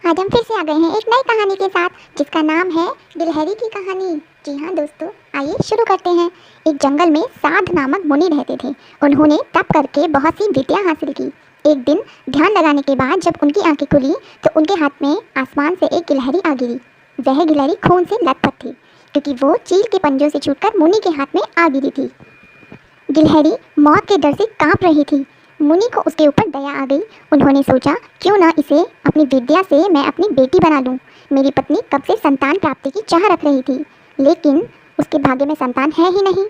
आज हम फिर से आ गए हैं एक नई कहानी के साथ जिसका नाम है गिलहरी की कहानी। जी हाँ दोस्तों, आइए शुरू करते हैं। एक जंगल में साध नामक मुनि रहते थे। उन्होंने तप करके बहुत सी विद्या हासिल की। एक दिन ध्यान लगाने के बाद जब उनकी आंखें खुली तो उनके हाथ में आसमान से एक गिलहरी आ गिरी। वह गिलहरी खून से लथपथ थी क्योंकि वो चील के पंजों से छूटकर मुनि के हाथ में आ गिरी थी। गिलहरी मौत के डर से कांप रही थी। मुनि को उसके ऊपर दया आ गई। उन्होंने सोचा, क्यों ना इसे अपनी विद्या से मैं अपनी बेटी बना लूं। मेरी पत्नी कब से संतान प्राप्ति की चाह रख रही थी, लेकिन उसके भाग्य में संतान है ही नहीं।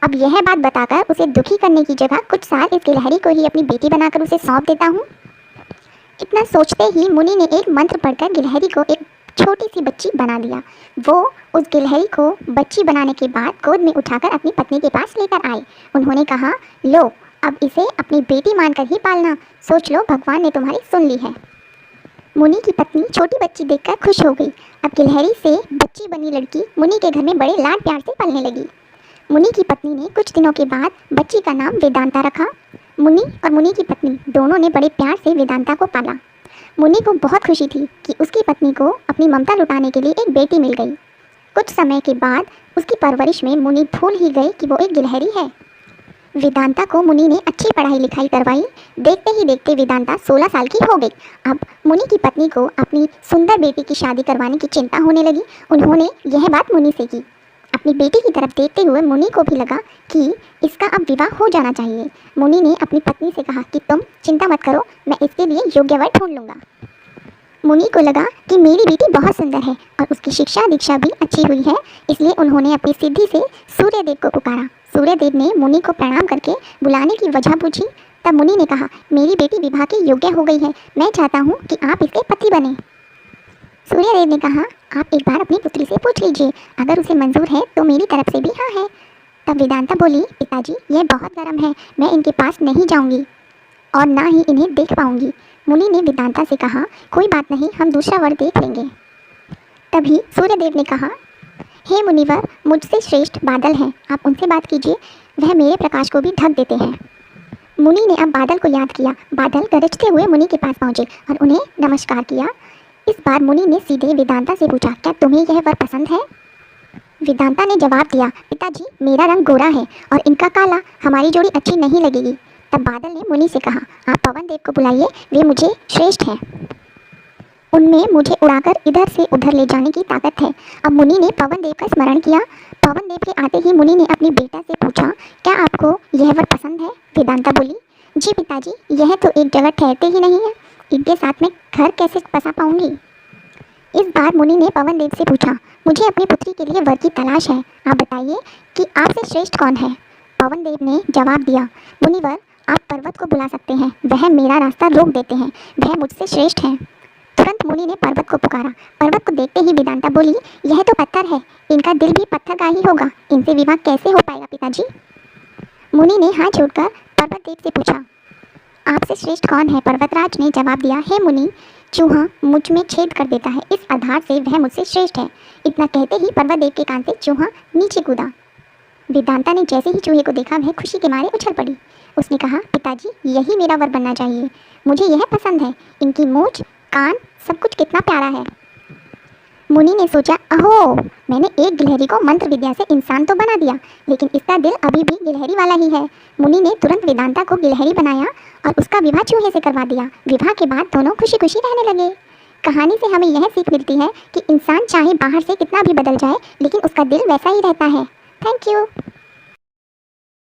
अब यह बात बताकर उसे दुखी करने की जगह कुछ साल इस गिलहरी को ही अपनी बेटी बनाकर उसे सौंप देता हूँ। इतना सोचते ही मुनि ने एक मंत्र पढ़कर गिलहरी को एक छोटी सी बच्ची बना दिया। वो उस गिलहरी को बच्ची बनाने के बाद गोद में उठाकर अपनी पत्नी के पास लेकर आए। उन्होंने कहा, लो अब इसे अपनी बेटी मानकर ही पालना। सोच लो, भगवान ने तुम्हारी सुन ली है। मुनि की पत्नी छोटी बच्ची देखकर खुश हो गई। अब गिलहरी से बच्ची बनी लड़की मुनि के घर में बड़े लाड प्यार से पलने लगी। मुनि की पत्नी ने कुछ दिनों के बाद बच्ची का नाम वेदांता रखा। मुनि और मुनि की पत्नी दोनों ने बड़े प्यार से वेदांता को पाला। मुनि को बहुत खुशी थी कि उसकी पत्नी को अपनी ममता लुटाने के लिए एक बेटी मिल गई। कुछ समय के बाद उसकी परवरिश में मुनि भूल ही गए कि वो एक गिलहरी है। वेदांता को मुनि ने अच्छी पढ़ाई लिखाई करवाई। देखते ही देखते वेदांता 16 साल की हो गई। अब मुनि की पत्नी को अपनी सुंदर बेटी की शादी करवाने की चिंता होने लगी। उन्होंने यह बात मुनि से की। अपनी बेटी की तरफ देखते हुए मुनि को भी लगा कि इसका अब विवाह हो जाना चाहिए। मुनि ने अपनी पत्नी से कहा कि तुम चिंता मत करो, मैं इसके लिए योग्य वर ढूंढ लूँगा। मुनि को लगा कि मेरी बेटी बहुत सुंदर है और उसकी शिक्षा दीक्षा भी अच्छी हुई है, इसलिए उन्होंने अपनी सिद्धि से सूर्यदेव को पुकारा। सूर्यदेव ने मुनि को प्रणाम करके बुलाने की वजह पूछी। तब मुनि ने कहा, मेरी बेटी विवाह के योग्य हो गई है, मैं चाहता हूँ कि आप इसके पति बने। सूर्यदेव ने कहा, आप एक बार अपनी पुत्री से पूछ लीजिए, अगर उसे मंजूर है तो मेरी तरफ से भी हाँ है। तब वेदांता बोली, पिताजी यह बहुत गर्म है, मैं इनके पास नहीं जाऊंगी और ना ही इन्हें देख पाऊंगी। मुनि ने वेदांता से कहा, कोई बात नहीं, हम दूसरा वर देख लेंगे। तभी सूर्यदेव ने कहा, हे मुनिवर, मुझसे श्रेष्ठ बादल हैं, आप उनसे बात कीजिए, वह मेरे प्रकाश को भी ढक देते हैं। मुनि ने अब बादल को याद किया। बादल गरजते हुए मुनि के पास पहुँचे और उन्हें नमस्कार किया। इस बार मुनि ने सीधे वेदांता से पूछा, क्या तुम्हें यह वर पसंद है? वेदांता ने जवाब दिया, पिताजी मेरा रंग गोरा है और इनका काला, हमारी जोड़ी अच्छी नहीं लगेगी। तब बादल ने मुनि से कहा, आप पवन देव को बुलाइए, वे मुझे श्रेष्ठ हैं, उनमें मुझे उड़ाकर इधर से उधर ले जाने की ताकत है। अब मुनि ने पवन देव का स्मरण किया। पवन देव के आते ही मुनि ने अपनी बेटा से पूछा, क्या आपको यह वर पसंद है? वेदांता बोली, जी पिताजी, यह तो एक जगह ठहरते ही नहीं है, इनके साथ में घर कैसे बसा पाऊंगी? इस बार मुनि ने पवन देव से पूछा, मुझे अपनी पुत्री के लिए वर की तलाश है, आप बताइए कि आपसे श्रेष्ठ कौन है? पवन देव ने जवाब दिया, मुनिवर आप पर्वत को बुला सकते हैं, वह मेरा रास्ता रोक देते हैं, वह मुझसे श्रेष्ठ हैं। तुरंत मुनि ने पर्वत को पुकारा। पर्वत को देखते ही वेदांता बोली, यह तो पत्थर है, इनका दिल भी पत्थर का ही होगा, इनसे विवाह कैसे हो पाएगा पिताजी? मुनि ने हाथ जोड़कर पर्वत देव से पूछा, आपसे श्रेष्ठ कौन है? पर्वतराज ने जवाब दिया, हे मुनि, चूहा मुझ में छेद कर देता है, इस आधार से वह मुझसे श्रेष्ठ है। इतना कहते ही पर्वत देव के कान से चूहा नीचे कूदा। वेदांता ने जैसे ही चूहे को देखा वह खुशी के मारे उछल पड़ी। उसने कहा, पिताजी यही मेरा वर बनना चाहिए, मुझे यह पसंद है, इनकी मूंछ कान सब कुछ कितना प्यारा है। मुनि ने सोचा, अहो, मैंने एक गिलहरी को मंत्र विद्या से इंसान तो बना दिया, लेकिन इसका दिल अभी भी गिलहरी वाला ही है। मुनि ने तुरंत वेदांता को गिलहरी बनाया और उसका विवाह चूहे से करवा दिया। विवाह के बाद दोनों खुशी खुशी रहने लगे। कहानी से हमें यह सीख मिलती है कि इंसान चाहे बाहर से कितना भी बदल जाए, लेकिन उसका दिल वैसा ही रहता है। Thank you.